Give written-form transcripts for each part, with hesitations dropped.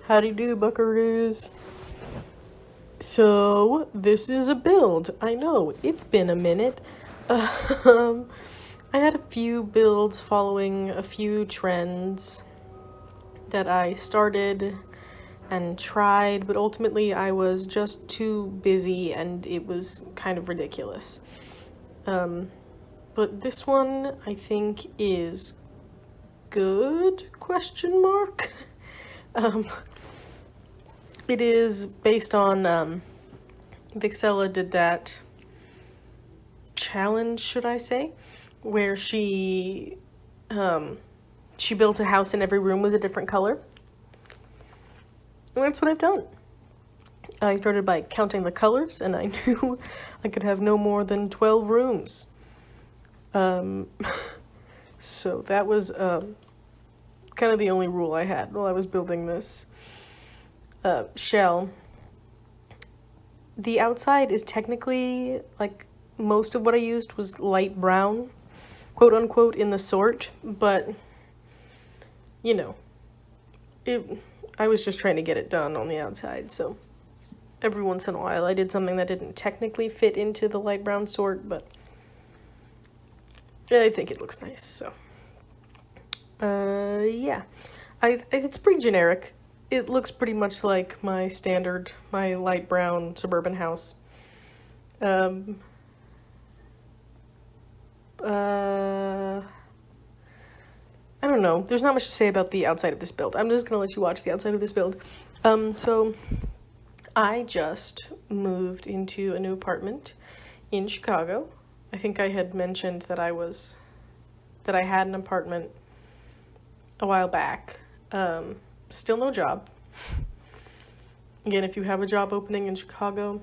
Howdy do, buckaroos. So, this is a build. I know, it's been a minute. Um, I had a few builds following a few trends that I started and tried, but ultimately I was just too busy and it was kind of ridiculous. But this one, I think, is good, question mark? Um, it is based on, Vixella did that challenge, should I say, where she built a house and every room was a different color. And that's what I've done. I started by counting the colors, and I knew I could have no more than 12 rooms. So that was kind of the only rule I had while I was building this shell. The outside is technically, like, most of what I used was light brown, quote unquote, in the sort, but, you know, I was just trying to get it done on the outside, so every once in a while I did something that didn't technically fit into the light brown sort, but I think it looks nice, so. Yeah. It's pretty generic. It looks pretty much like my standard, my light brown suburban house. I don't know. There's not much to say about the outside of this build. I'm just gonna let you watch the outside of this build. So I just moved into a new apartment in Chicago. I think I had mentioned that I had an apartment a while back. Still no job. Again, if you have a job opening in Chicago,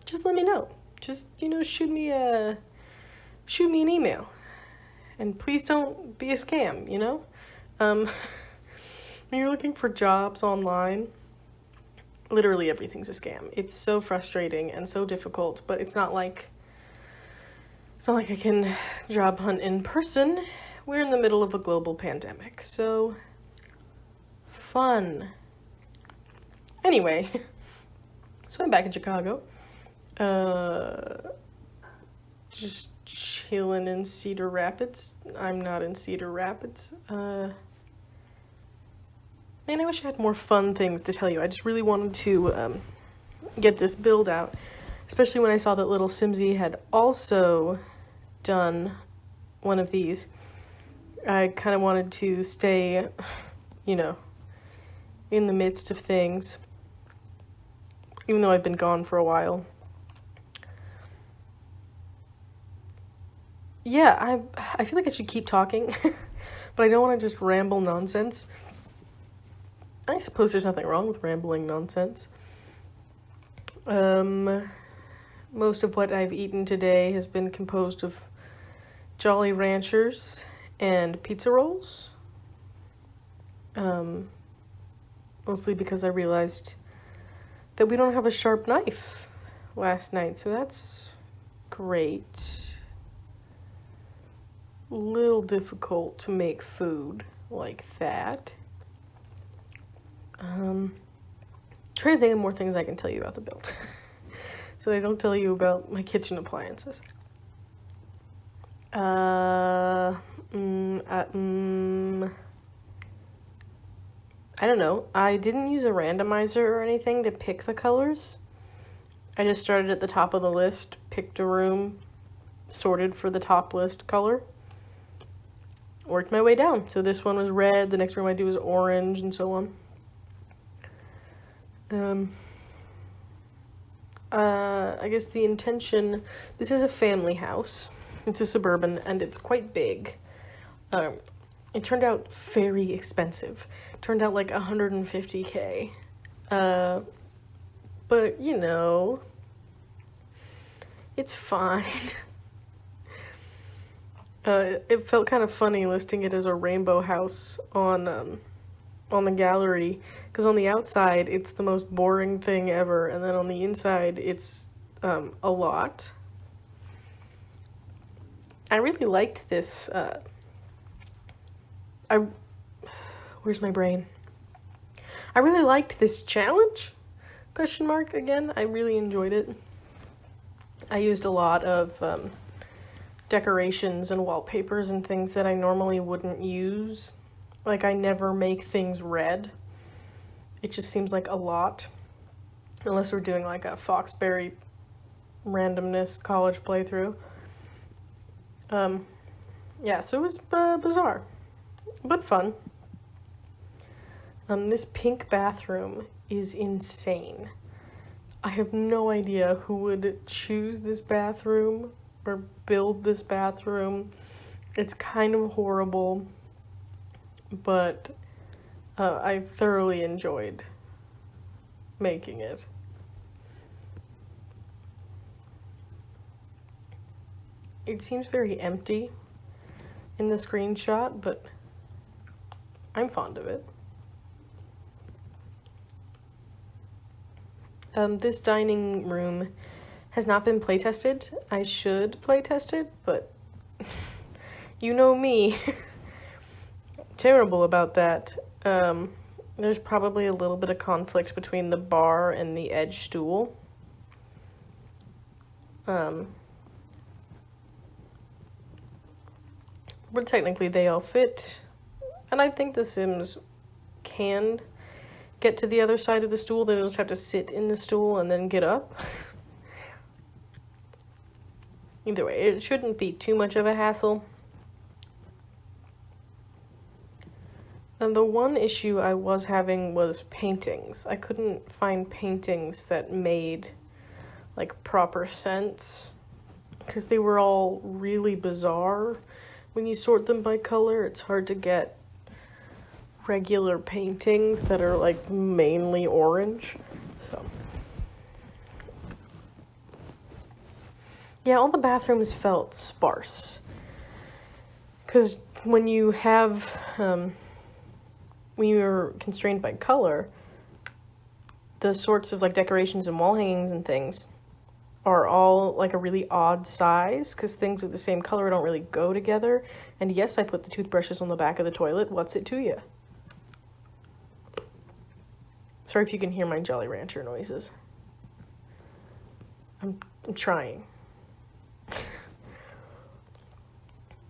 just let me know. Just, shoot me an email. And please don't be a scam, When you're looking for jobs online, literally everything's a scam. It's so frustrating and so difficult, but it's not like I can job hunt in person. We're in the middle of a global pandemic, so fun. Anyway, so I'm back in Chicago. Just chilling in Cedar Rapids. I'm not in Cedar Rapids. Man, I wish I had more fun things to tell you. I just really wanted to get this build out, especially when I saw that little Simsy had also done one of these. I kind of wanted to stay, in the midst of things, even though I've been gone for a while. Yeah, I feel like I should keep talking, but I don't want to just ramble nonsense. I suppose there's nothing wrong with rambling nonsense. Most of what I've eaten today has been composed of Jolly Ranchers and pizza rolls. Mostly because I realized that we don't have a sharp knife last night, so that's great. Little difficult to make food like that. Trying to think of more things I can tell you about the build. So I don't tell you about my kitchen appliances. I don't know. I didn't use a randomizer or anything to pick the colors. I just started at the top of the list, picked a room, sorted for the top list color, worked my way down. So this one was red, the next room I do is orange, and so on. I guess the intention, this is a family house. It's a suburban, and it's quite big. It turned out very expensive. It turned out like $150K. But, it's fine. It felt kind of funny listing it as a rainbow house on the gallery, because on the outside it's the most boring thing ever, and then on the inside it's a lot. I really liked this. Where's my brain? I really liked this challenge, question mark, again. I really enjoyed it. I used a lot of decorations and wallpapers and things that I normally wouldn't use. Like, I never make things red. It just seems like a lot. Unless we're doing like a Foxberry randomness college playthrough. Yeah, so it was bizarre, but fun. This pink bathroom is insane. I have no idea who would choose this bathroom or build this bathroom. It's kind of horrible, but I thoroughly enjoyed making it. It seems very empty in the screenshot, but I'm fond of it. This dining room has not been playtested. I should playtest it, but you know me. Terrible about that. There's probably a little bit of conflict between the bar and the edge stool. But technically they all fit. And I think the Sims can get to the other side of the stool. They just have to sit in the stool and then get up. Either way, it shouldn't be too much of a hassle. And the one issue I was having was paintings. I couldn't find paintings that made like proper sense because they were all really bizarre. When you sort them by color, it's hard to get regular paintings that are like mainly orange. So yeah, all the bathrooms felt sparse. Because when you have, when you're constrained by color, the sorts of like decorations and wall hangings and things are all like a really odd size because things of the same color don't really go together. And yes, I put the toothbrushes on the back of the toilet. What's it to you? Sorry if you can hear my Jolly Rancher noises. I'm trying.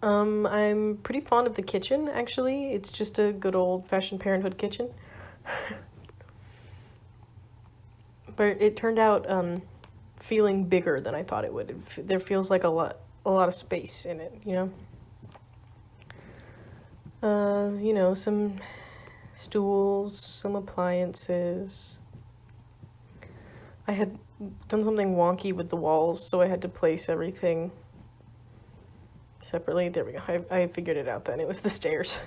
I'm pretty fond of the kitchen, actually. It's just a good old-fashioned parenthood kitchen. But it turned out feeling bigger than I thought it would. There feels like a lot of space in it, you know? You know, some stools, some appliances. I had done something wonky with the walls, so I had to place everything separately. There we go. I figured it out then. It was the stairs.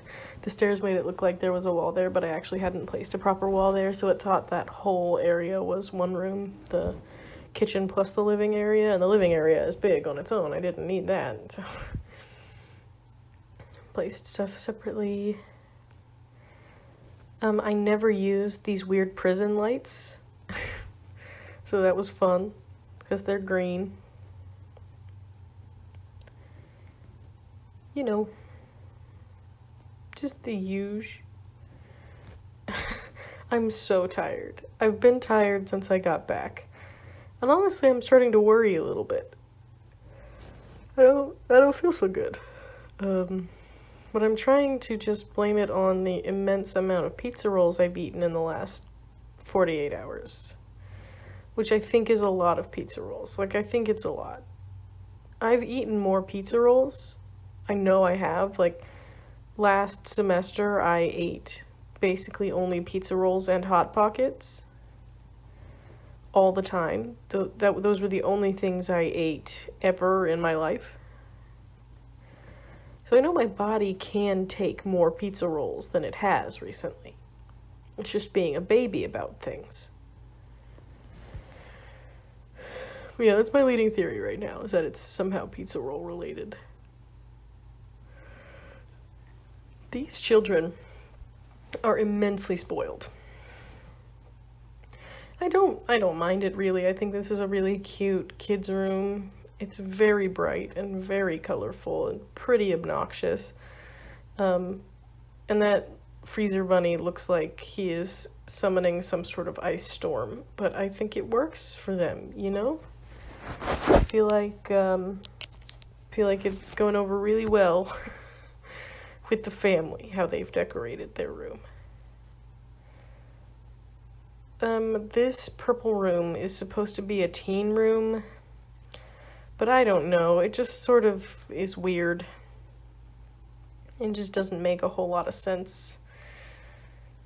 The stairs made it look like there was a wall there, but I actually hadn't placed a proper wall there, so it thought that whole area was one room, the kitchen plus the living area, and the living area is big on its own. I didn't need that, so placed stuff separately. I never used these weird prison lights, so that was fun, because they're green. You know, just the huge. I'm so tired. I've been tired since I got back. And honestly, I'm starting to worry a little bit. I don't feel so good. But I'm trying to just blame it on the immense amount of pizza rolls I've eaten in the last 48 hours. Which I think is a lot of pizza rolls. Like, I think it's a lot. I've eaten more pizza rolls. I know I have. Like, last semester I ate basically only pizza rolls and Hot Pockets. All the time. Those were the only things I ate ever in my life. So I know my body can take more pizza rolls than it has recently. It's just being a baby about things. But yeah, that's my leading theory right now, is that it's somehow pizza roll related. These children are immensely spoiled. I don't mind it really. I think this is a really cute kids' room. It's very bright and very colorful and pretty obnoxious. And that freezer bunny looks like he is summoning some sort of ice storm, but I think it works for them, you know? I feel like it's going over really well with the family, how they've decorated their room. This purple room is supposed to be a teen room, but I don't know. It just sort of is weird. It just doesn't make a whole lot of sense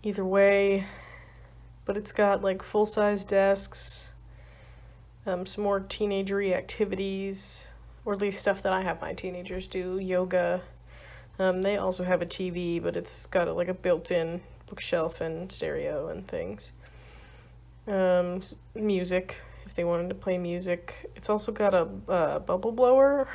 either way. But it's got like full-size desks, some more teenagery activities, or at least stuff that I have my teenagers do, yoga. They also have a TV, but it's got like a built-in bookshelf and stereo and things. Music, if they wanted to play music. It's also got a bubble blower,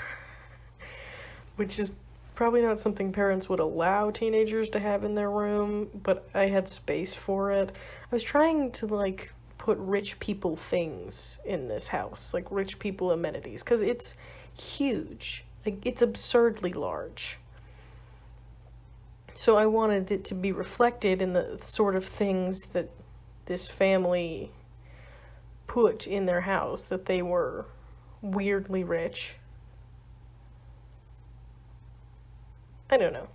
which is probably not something parents would allow teenagers to have in their room, but I had space for it. I was trying to like put rich people things in this house, like rich people amenities, because it's huge. Like, it's absurdly large. So I wanted it to be reflected in the sort of things that this family put in their house, that they were weirdly rich. I don't know.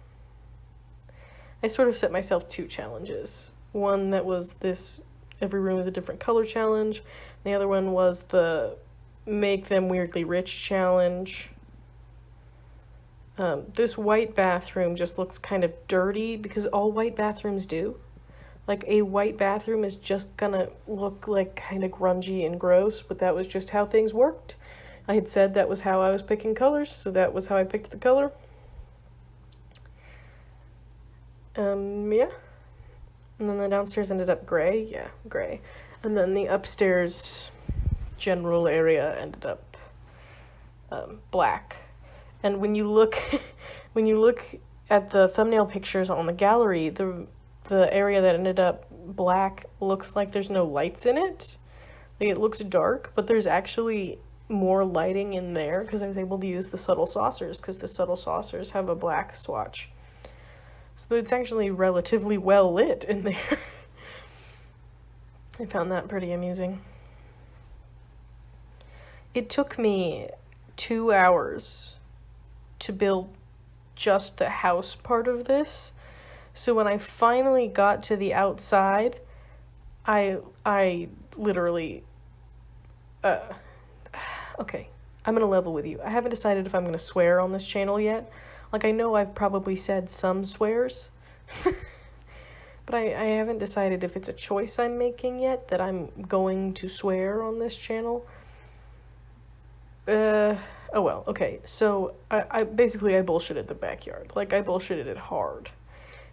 I sort of set myself 2 challenges. One that was this every room is a different color challenge. The other one was the make them weirdly rich challenge. This white bathroom just looks kind of dirty, because all white bathrooms do. Like, a white bathroom is just gonna look like kind of grungy and gross, but that was just how things worked. I had said that was how I was picking colors, so that was how I picked the color. Yeah. And then the downstairs ended up gray. Yeah, gray. And then the upstairs general area ended up black. And when you look at the thumbnail pictures on the gallery, the area that ended up black looks like there's no lights in it. Like, it looks dark, but there's actually more lighting in there because I was able to use the subtle saucers, because the subtle saucers have a black swatch. So it's actually relatively well lit in there. I found that pretty amusing. It took me 2 hours to build just the house part of this. So when I finally got to the outside, I literally, okay, I'm gonna level with you. I haven't decided if I'm gonna swear on this channel yet. Like, I know I've probably said some swears, but I haven't decided if it's a choice I'm making yet that I'm going to swear on this channel. Oh well, okay, so I basically bullshitted the backyard. Like, I bullshitted it hard.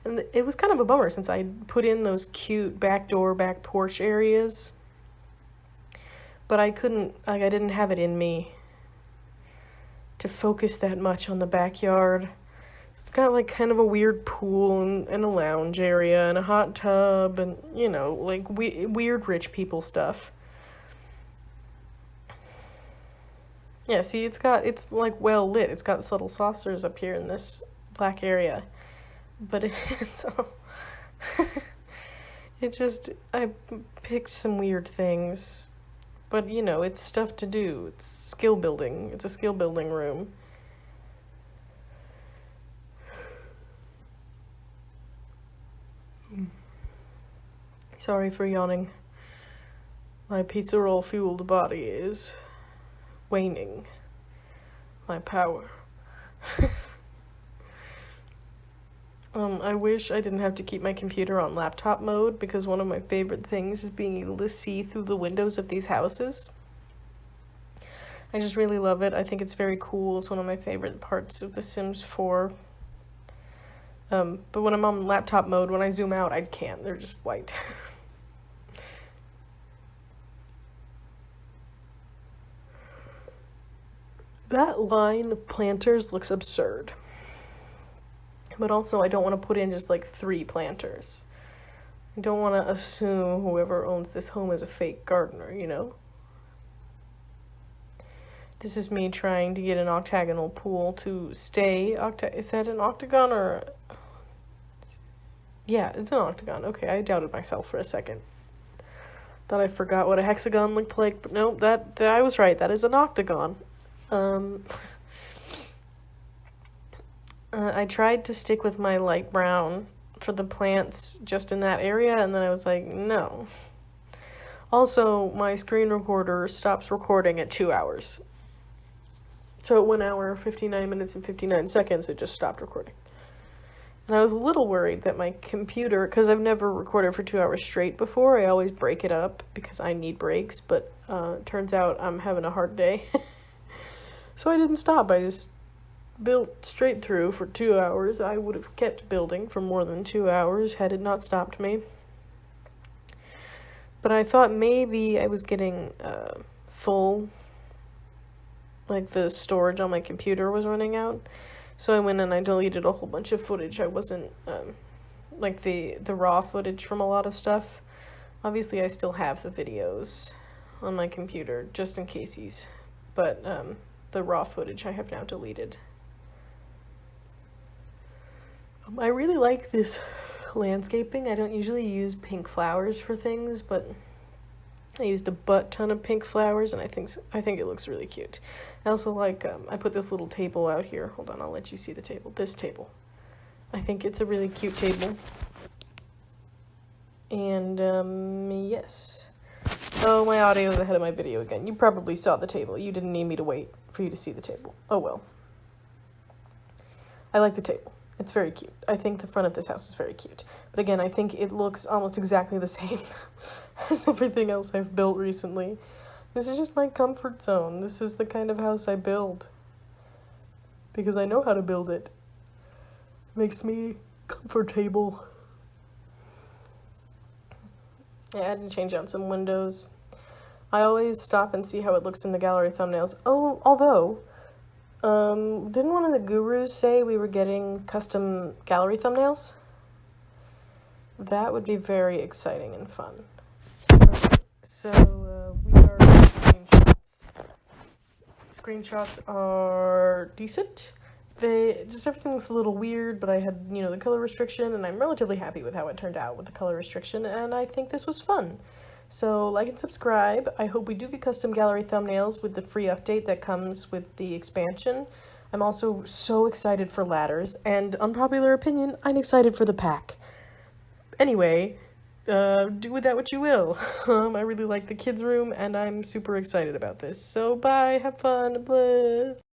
And it was kind of a bummer since I put in those cute back door, back porch areas. But I couldn't, like, I didn't have it in me to focus that much on the backyard. It's got like kind of a weird pool and a lounge area and a hot tub and, you know, like weird rich people stuff. Yeah, see, it's like well lit. It's got subtle saucers up here in this black area. But it's all I picked some weird things. But, you know, it's stuff to do. It's skill building. It's a skill building room. Sorry for yawning. My pizza roll fueled body is waning my power. I wish I didn't have to keep my computer on laptop mode, because one of my favorite things is being able to see through the windows of these houses. I just really love it. I think it's very cool. It's one of my favorite parts of The Sims 4. But when I'm on laptop mode, when I zoom out, I can't. They're just white. That line of planters looks absurd. But also, I don't want to put in just like 3 planters. I don't want to assume whoever owns this home is a fake gardener, you know? This is me trying to get an octagonal pool to stay. Is that an octagon or... Yeah, it's an octagon. Okay, I doubted myself for a second. Thought I forgot what a hexagon looked like, but no, that I was right. That is an octagon. I tried to stick with my light brown for the plants just in that area, and then I was like, no. Also, my screen recorder stops recording at 2 hours. So at 1 hour, 59 minutes, and 59 seconds, it just stopped recording. And I was a little worried that my computer, because I've never recorded for 2 hours straight before, I always break it up because I need breaks, but it turns out I'm having a hard day. So I didn't stop. I just built straight through for 2 hours. I would have kept building for more than 2 hours had it not stopped me. But I thought maybe I was getting full, like the storage on my computer was running out. So I went and I deleted a whole bunch of footage. I wasn't, like the raw footage from a lot of stuff. Obviously I still have the videos on my computer, just in case, but the raw footage I have now deleted. I really like this landscaping. I don't usually use pink flowers for things, but I used a butt ton of pink flowers, and I think it looks really cute. I also like, I put this little table out here. Hold on, I'll let you see the table. This table. I think it's a really cute table. And, yes. Oh, my audio is ahead of my video again. You probably saw the table. You didn't need me to wait for you to see the table. Oh, well. I like the table. It's very cute. I think the front of this house is very cute. But again, I think it looks almost exactly the same as everything else I've built recently. This is just my comfort zone. This is the kind of house I build. Because I know how to build it. Makes me comfortable. Yeah, I had to change out some windows. I always stop and see how it looks in the gallery thumbnails. Oh, although... didn't one of the gurus say we were getting custom gallery thumbnails? That would be very exciting and fun. So, we are screenshots. Screenshots are decent. Everything looks a little weird, but I had, the color restriction, and I'm relatively happy with how it turned out with the color restriction, and I think this was fun. So, like and subscribe. I hope we do get custom gallery thumbnails with the free update that comes with the expansion. I'm also so excited for ladders, and unpopular opinion, I'm excited for the pack. Anyway, do with that what you will. I really like the kids' room, and I'm super excited about this. So, bye, have fun, blah.